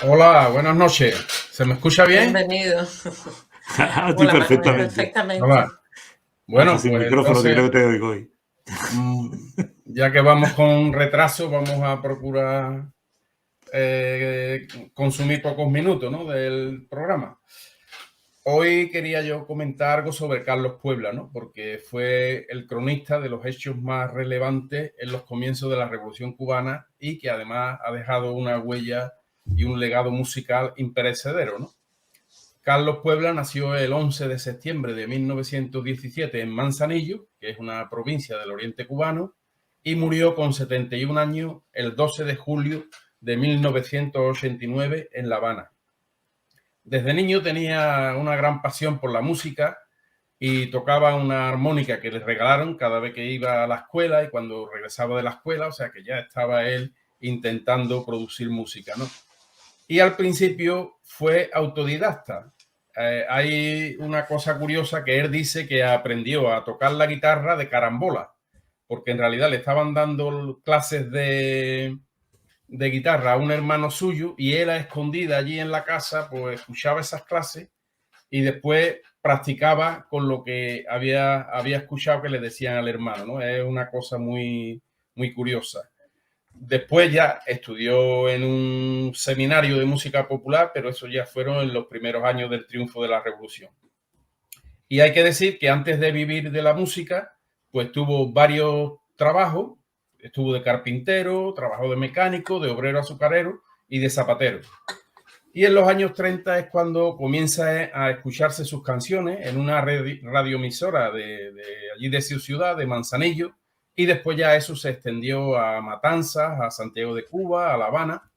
Hola, buenas noches. ¿Se me escucha bien? Bienvenido. A ti Hola Manuel, perfectamente. perfectamente. Hola. Hasta Bueno, sin pues micrófono que entonces, creo que te oigo hoy. ya que vamos con retraso, vamos a procurar consumir pocos minutos, ¿no?, del programa. Hoy quería yo comentar algo sobre Carlos Puebla, ¿no?, porque fue el cronista de los hechos más relevantes en los comienzos de la Revolución Cubana y que además ha dejado una huella y un legado musical imperecedero, ¿no? Carlos Puebla nació el 11 de septiembre de 1917 en Manzanillo, que es una provincia del oriente cubano, y murió con 71 años el 12 de julio de 1989 en La Habana. Desde niño tenía una gran pasión por la música y tocaba una armónica que le regalaron cada vez que iba a la escuela y cuando regresaba de la escuela, o sea que ya estaba él intentando producir música, ¿no? Y al principio fue autodidacta. Hay una cosa curiosa que él dice que aprendió a tocar la guitarra de carambola, porque en realidad le estaban dando clases de guitarra a un hermano suyo y él a escondida allí en la casa pues escuchaba esas clases y después practicaba con lo que había escuchado que le decían al hermano, ¿no? Es una cosa muy curiosa. Después ya estudió en un seminario de música popular, pero eso ya fueron en los primeros años del triunfo de la revolución. Y hay que decir que antes de vivir de la música, pues tuvo varios trabajos. Estuvo de carpintero, trabajó de mecánico, de obrero azucarero y de zapatero. Y en los años 30 es cuando comienza a escucharse sus canciones en una radioemisora de allí de su ciudad, de Manzanillo, y después ya eso se extendió a Matanzas, a Santiago de Cuba, a La Habana.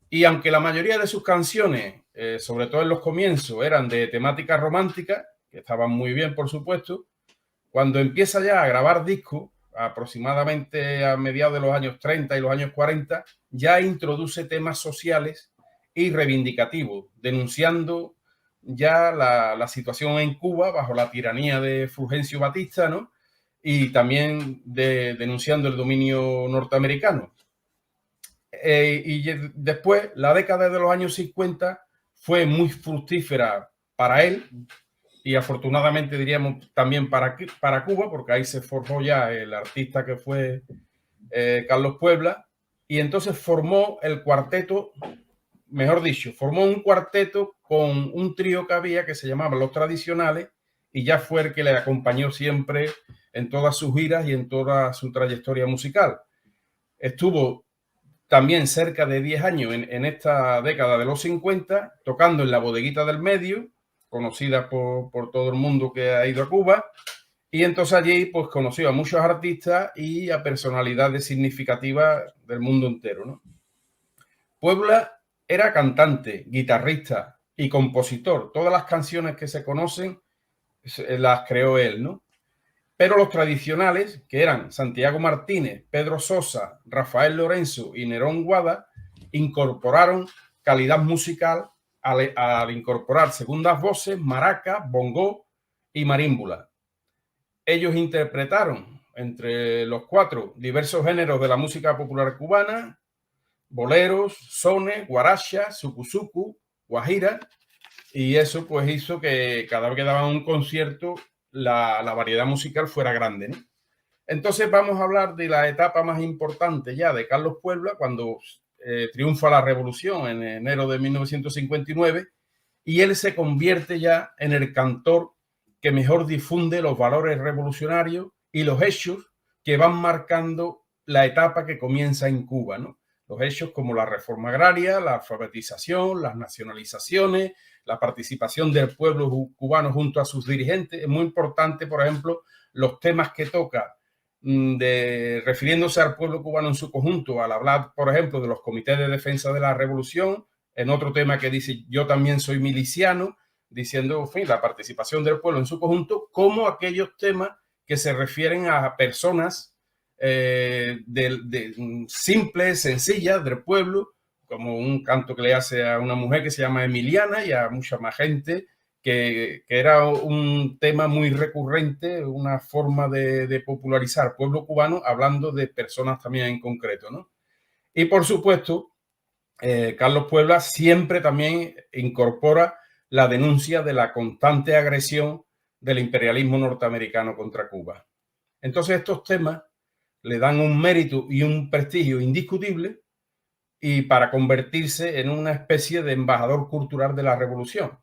Y aunque la mayoría de sus canciones, sobre todo en los comienzos, eran de temática romántica, que estaban muy bien, por supuesto, cuando empieza ya a grabar discos, aproximadamente a mediados de los años 30 y los años 40, ya introduce temas sociales y reivindicativos, denunciando ya la situación en Cuba bajo la tiranía de Fulgencio Batista, ¿no? Y también denunciando el dominio norteamericano. Y después, la década de los años 50 fue muy fructífera para él, y afortunadamente diríamos también para Cuba, porque ahí se forjó ya el artista que fue Carlos Puebla, y entonces formó el cuarteto, mejor dicho, formó un cuarteto con un trío que había que se llamaba Los Tradicionales, y ya fue el que le acompañó siempre en todas sus giras y en toda su trayectoria musical. Estuvo también cerca de 10 años en esta década de los 50, tocando en la Bodeguita del Medio, conocida por todo el mundo que ha ido a Cuba, y entonces allí pues conoció a muchos artistas y a personalidades significativas del mundo entero, ¿no? Puebla era cantante, guitarrista y compositor. Todas las canciones que se conocen las creó él, ¿no? Pero los tradicionales, que eran Santiago Martínez, Pedro Sosa, Rafael Lorenzo y Nerón Guada, incorporaron calidad musical al incorporar segundas voces, maraca, bongo y marímbula. Ellos interpretaron entre los cuatro diversos géneros de la música popular cubana: boleros, sones, guaracha, sucusucu, guajira, y eso pues hizo que cada vez que daban un concierto la variedad musical fuera grande, ¿no? Entonces vamos a hablar de la etapa más importante ya de Carlos Puebla, cuando triunfa la revolución en enero de 1959 y él se convierte ya en el cantor que mejor difunde los valores revolucionarios y los hechos que van marcando la etapa que comienza en Cuba, ¿no? Los hechos como la reforma agraria, la alfabetización, las nacionalizaciones, la participación del pueblo cubano junto a sus dirigentes. Es muy importante, por ejemplo, los temas que toca refiriéndose al pueblo cubano en su conjunto, al hablar, por ejemplo, de los comités de defensa de la revolución, en otro tema que dice yo también soy miliciano, diciendo, en fin, la participación del pueblo en su conjunto, como aquellos temas que se refieren a personas simples, sencillas, del pueblo, como un canto que le hace a una mujer que se llama Emiliana y a mucha más gente, que era un tema muy recurrente, una forma de popularizar al pueblo cubano, hablando de personas también en concreto, ¿no? Y por supuesto, Carlos Puebla siempre también incorpora la denuncia de la constante agresión del imperialismo norteamericano contra Cuba. Entonces estos temas le dan un mérito y un prestigio indiscutible y para convertirse en una especie de embajador cultural de la revolución.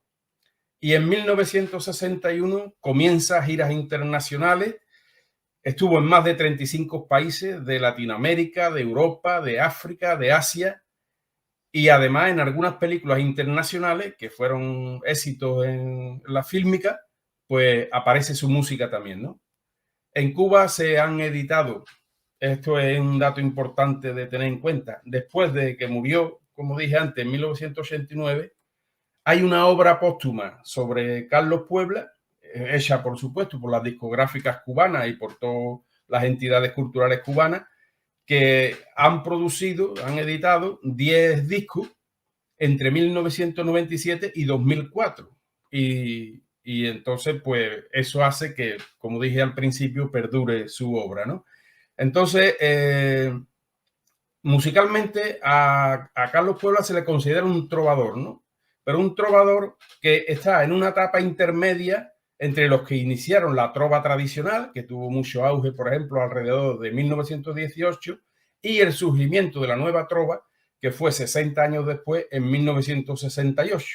Y en 1961 comienza giras internacionales, estuvo en más de 35 países de Latinoamérica, de Europa, de África, de Asia, y además en algunas películas internacionales que fueron éxitos en la fílmica, pues aparece su música también, ¿no? En Cuba se han editado, esto es un dato importante de tener en cuenta, después de que murió, como dije antes, en 1989, hay una obra póstuma sobre Carlos Puebla, hecha por supuesto por las discográficas cubanas y por todas las entidades culturales cubanas, que han producido, han editado 10 discos entre 1997 y 2004. Y entonces, pues eso hace que, como dije al principio, perdure su obra, ¿no? Entonces, musicalmente a Carlos Puebla se le considera un trovador, ¿no? Pero un trovador que está en una etapa intermedia entre los que iniciaron la trova tradicional, que tuvo mucho auge, por ejemplo, alrededor de 1918, y el surgimiento de la nueva trova, que fue 60 años después, en 1968.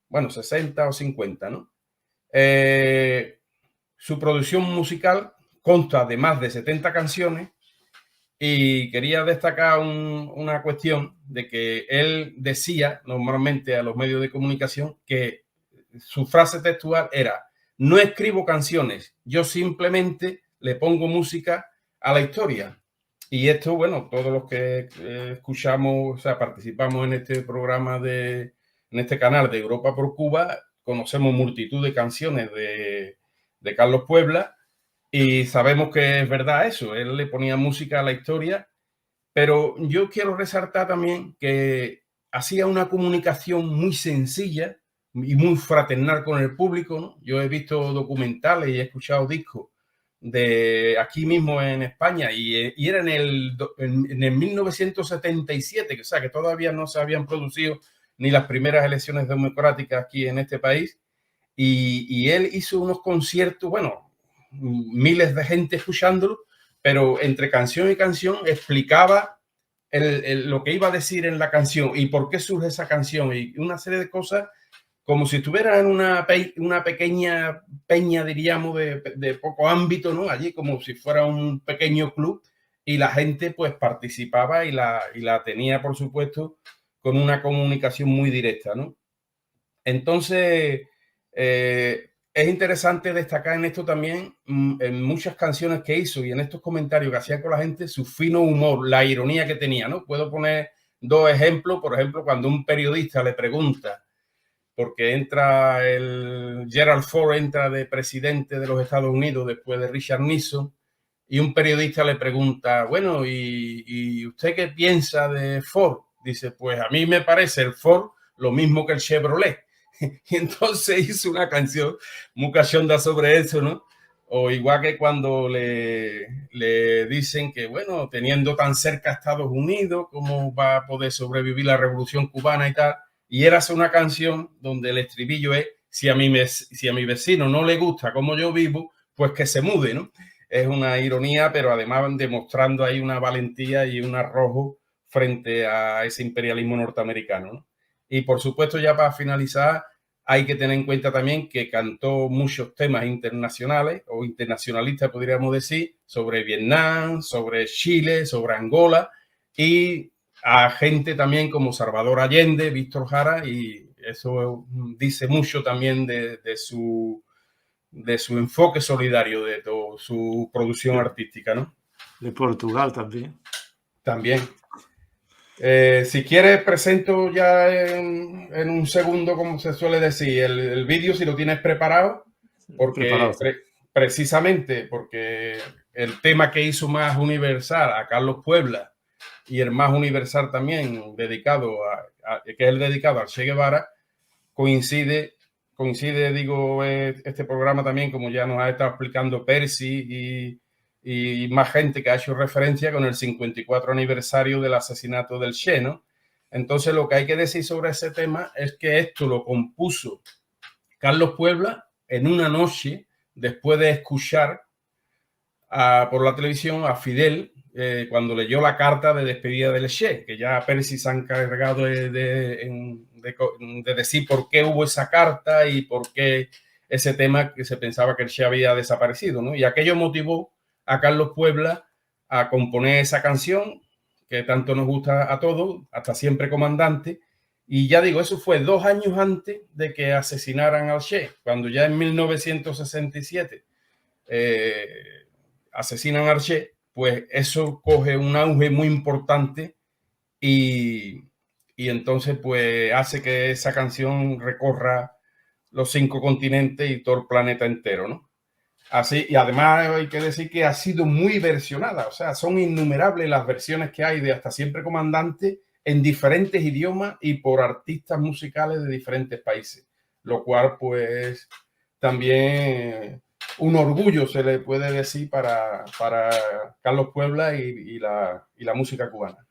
Bueno, 60 o 50, ¿no? Su producción musical consta de más de 70 canciones y quería destacar una cuestión de que él decía normalmente a los medios de comunicación que su frase textual era: no escribo canciones, yo simplemente le pongo música a la historia. Y esto, bueno, todos los que escuchamos, o sea, participamos en este programa en este canal de Europa por Cuba, conocemos multitud de canciones de Carlos Puebla y sabemos que es verdad eso, él le ponía música a la historia, pero yo quiero resaltar también que hacía una comunicación muy sencilla y muy fraternal con el público, ¿no? Yo he visto documentales y he escuchado discos de aquí mismo en España y era en el 1977, que, o sea, que todavía no se habían producido ni las primeras elecciones democráticas aquí en este país, y él hizo unos conciertos, bueno, miles de gente escuchándolo, pero entre canción y canción explicaba lo que iba a decir en la canción y por qué surge esa canción y una serie de cosas como si estuviera en una pequeña peña, diríamos, de poco ámbito, ¿no? Allí como si fuera un pequeño club y la gente pues participaba y la tenía, por supuesto, con una comunicación muy directa, ¿no? Entonces, es interesante destacar en esto también, en muchas canciones que hizo y en estos comentarios que hacía con la gente, su fino humor, la ironía que tenía, ¿no? Puedo poner dos ejemplos. Por ejemplo, cuando un periodista le pregunta, porque entra Gerald Ford, entra de presidente de los Estados Unidos después de Richard Nixon, y un periodista le pregunta, bueno, ¿y usted qué piensa de Ford? Dice, pues a mí me parece el Ford lo mismo que el Chevrolet. Y entonces hizo una canción muy cachonda sobre eso, ¿no? O igual que cuando le dicen que, bueno, teniendo tan cerca a Estados Unidos, ¿cómo va a poder sobrevivir la revolución cubana y tal? Y él hace una canción donde el estribillo es: si a mi vecino no le gusta cómo yo vivo, pues que se mude, ¿no? Es una ironía, pero además demostrando ahí una valentía y un arrojo frente a ese imperialismo norteamericano, ¿no? Y por supuesto, ya para finalizar, hay que tener en cuenta también que cantó muchos temas internacionales o internacionalistas, podríamos decir, sobre Vietnam, sobre Chile, sobre Angola, y a gente también como Salvador Allende, Víctor Jara, y eso dice mucho también de su enfoque solidario, de toda su producción artística, ¿no? De Portugal también. También. Si quieres, presento ya en un segundo, como se suele decir, el vídeo, si lo tienes preparado, porque precisamente porque el tema que hizo más universal a Carlos Puebla y el más universal también dedicado que es el dedicado al Che Guevara, coincide, digo, este programa también, como ya nos ha estado explicando Percy y más gente que ha hecho referencia, con el 54 aniversario del asesinato del Che, ¿no? Entonces, lo que hay que decir sobre ese tema es que esto lo compuso Carlos Puebla en una noche después de escuchar por la televisión a Fidel cuando leyó la carta de despedida del Che, que ya Percy se ha encargado de decir por qué hubo esa carta y por qué ese tema que se pensaba que el Che había desaparecido, ¿no? Y aquello motivó a Carlos Puebla a componer esa canción que tanto nos gusta a todos, Hasta siempre comandante. Y ya digo, eso fue 2 años antes de que asesinaran al Che, cuando ya en 1967 asesinan a Che, pues eso coge un auge muy importante y entonces pues hace que esa canción recorra los 5 continentes y todo el planeta entero, ¿no? Así, y además hay que decir que ha sido muy versionada, o sea, son innumerables las versiones que hay de Hasta siempre comandante en diferentes idiomas y por artistas musicales de diferentes países, lo cual pues también un orgullo se le puede decir para Carlos Puebla y la música cubana.